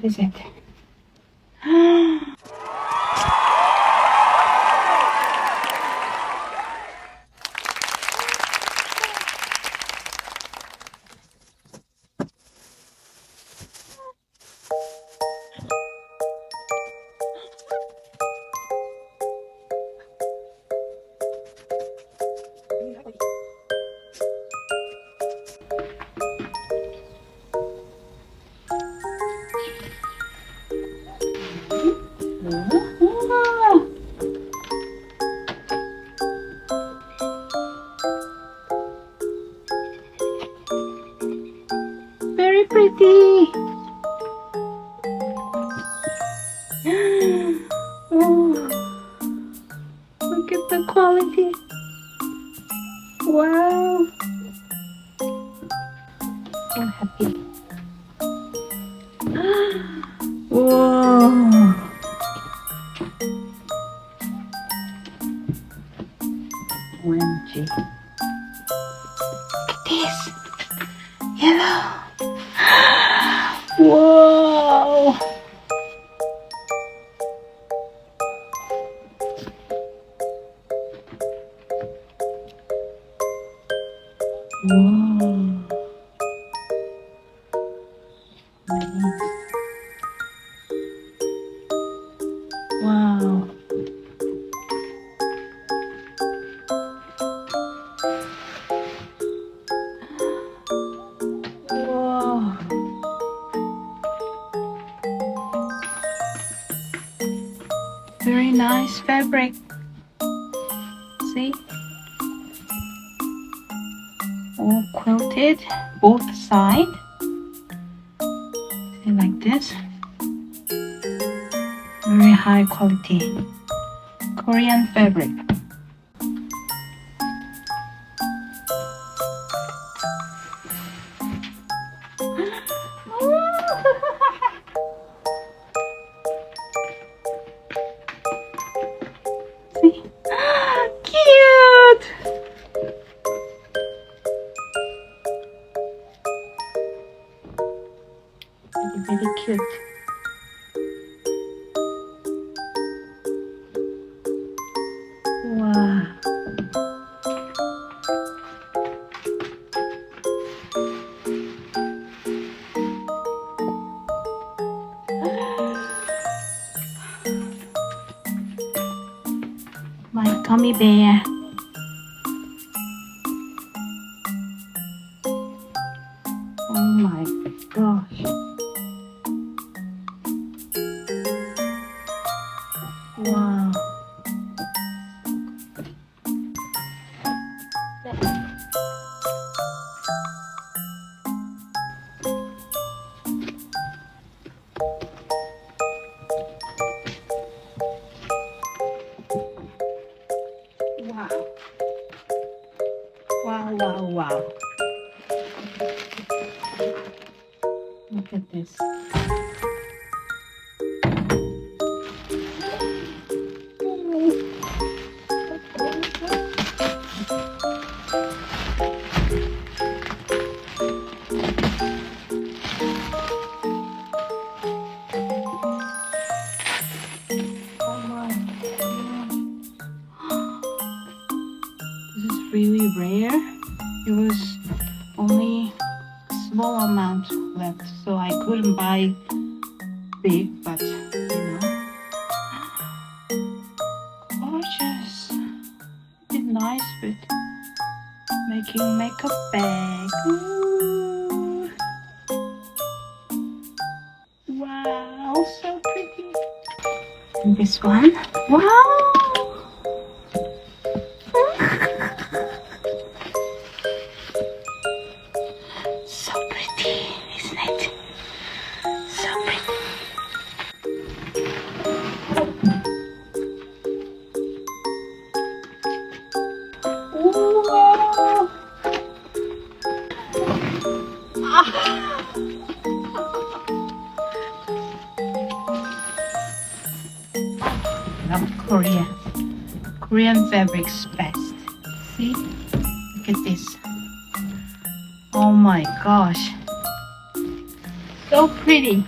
What is it? Very pretty. Oh, look at the quality. Wow. So happy. Whoa. OMG. Look at this. Yellow. Whoa. Whoa. Nice. Wow. Whoa. Very nice fabric. See? All quilted, both sides. See, like this. Very high quality Korean fabric. See? Cute! Very, very cute. Wow. My gummy bear. Oh my gosh. Wow. Wow. Wow, wow, wow. Look at this. Oh my God. This is really rare. It was only a small amount left, so I couldn't buy big, but gorgeous. It's nice with making makeup bag. Ooh. Wow, so pretty. And this one. Wow. So pretty, isn't it? So pretty. Wow. Love Korea. Korean fabrics best. See? Look at this. Oh my gosh. So pretty.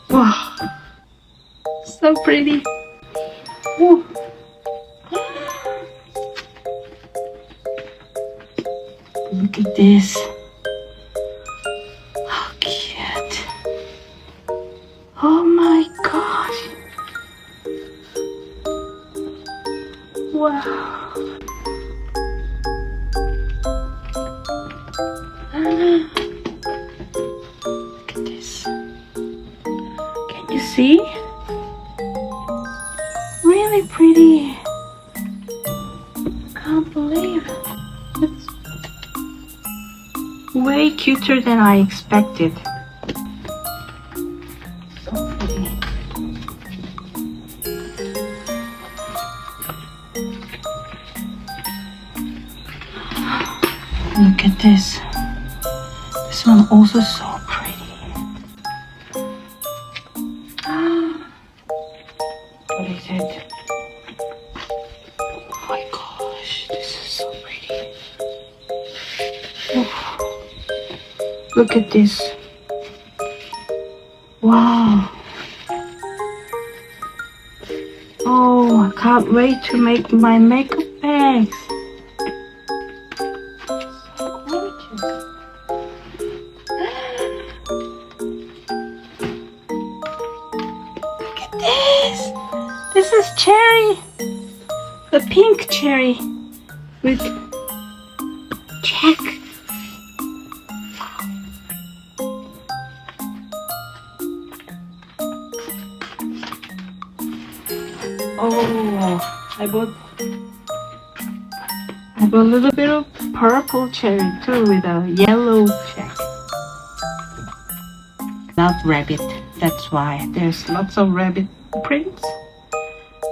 Wow, so pretty. Woo. Look at this. How cute. Oh my gosh. Wow. Look at this. Can you see? Really pretty. Can't believe it's way cuter than I expected. So pretty. Look at this. This one also so pretty. What is it? Oh my gosh, this is so pretty. Oh, look at this. Wow. Oh, I can't wait to make my makeup bags. So gorgeous. Look at this. This is cherry. The pink cherry with check. Oh, I bought a little bit of purple cherry too with a yellow check. Not rabbit, that's why there's lots of rabbit prints.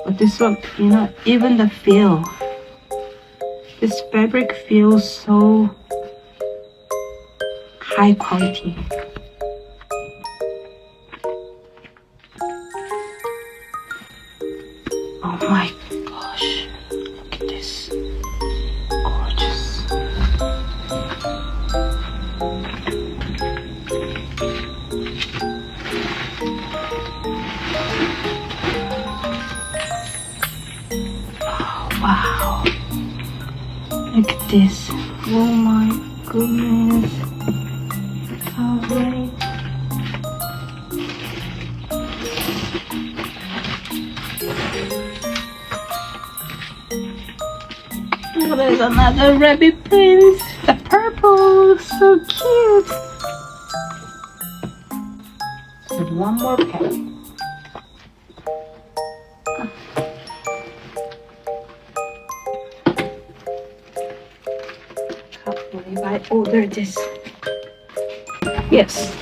But this one, you know, even the feel, this fabric feels so high quality. Oh my gosh, look at this. Gorgeous. Oh, wow. Look at this. Oh my goodness. How great. Oh, there's another rabbit print. The purple, so cute. With one more pack. Can't believe I ordered this. Yes.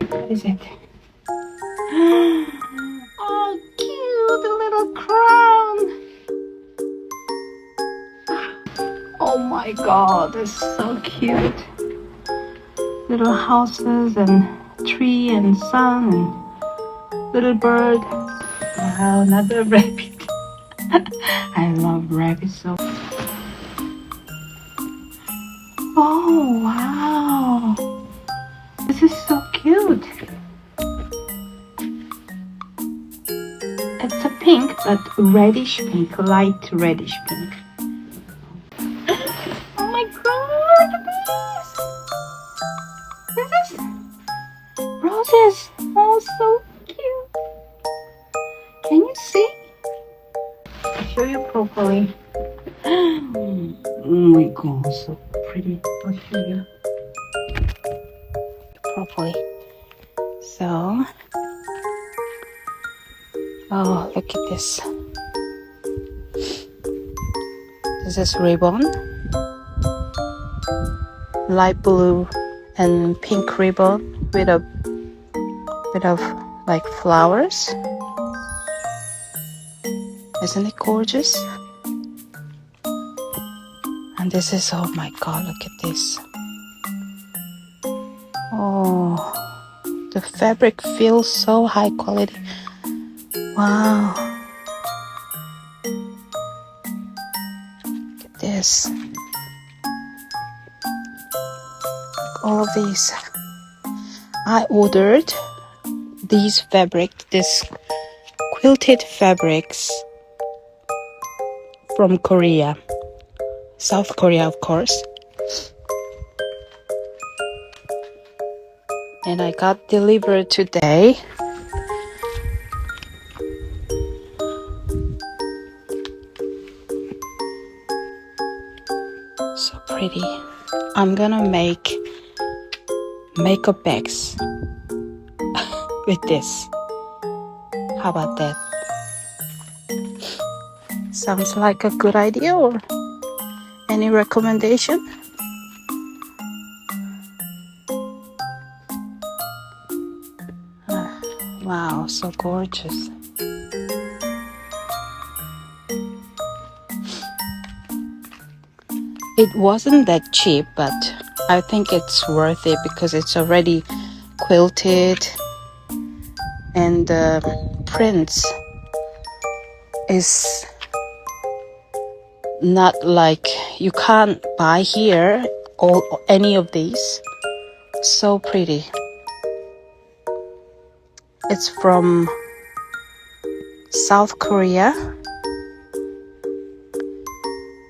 What is it? Oh, cute, the little crown. Oh my god, it's so cute. Little houses and tree and sun and little bird. Wow, another rabbit. I love rabbits so. Oh wow, this is so cute. It's a pink, but reddish pink, light reddish pink. Oh my god, look at this! This is roses. Oh, so cute. Can you see? I'll show you properly. Oh my god, so pretty. I'll show you properly. So, oh, look at this. This is ribbon, light blue and pink ribbon with a bit of like flowers. Isn't it gorgeous? And this is, oh my god, look at this. Oh, the fabric feels so high quality. Wow. gorgeous. All of these. I ordered these quilted fabrics from Korea. South Korea, of course. And I got delivered today. So pretty. I'm gonna make makeup bags with this. How about that? Sounds like a good idea, or any recommendation? Wow, so gorgeous. It wasn't that cheap, but I think it's worth it because it's already quilted, and the prints is not like you can't buy here any of these. So pretty. It's from South Korea.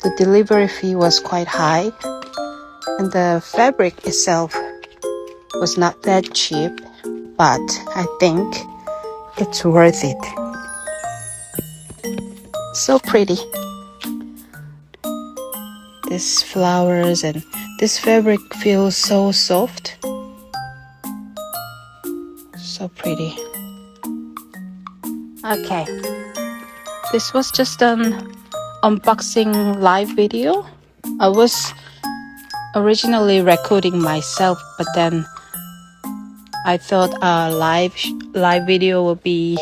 The delivery fee was quite high, and the fabric itself was not that cheap, but I think it's worth it. So pretty. These flowers and this fabric feels so soft. So pretty. Okay. This was just an unboxing live video. I was originally recording myself, but then I thought a live video would be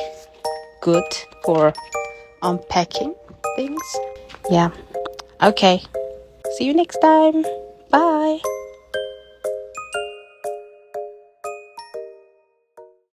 good for unpacking things. Yeah. Okay. See you next time. Bye.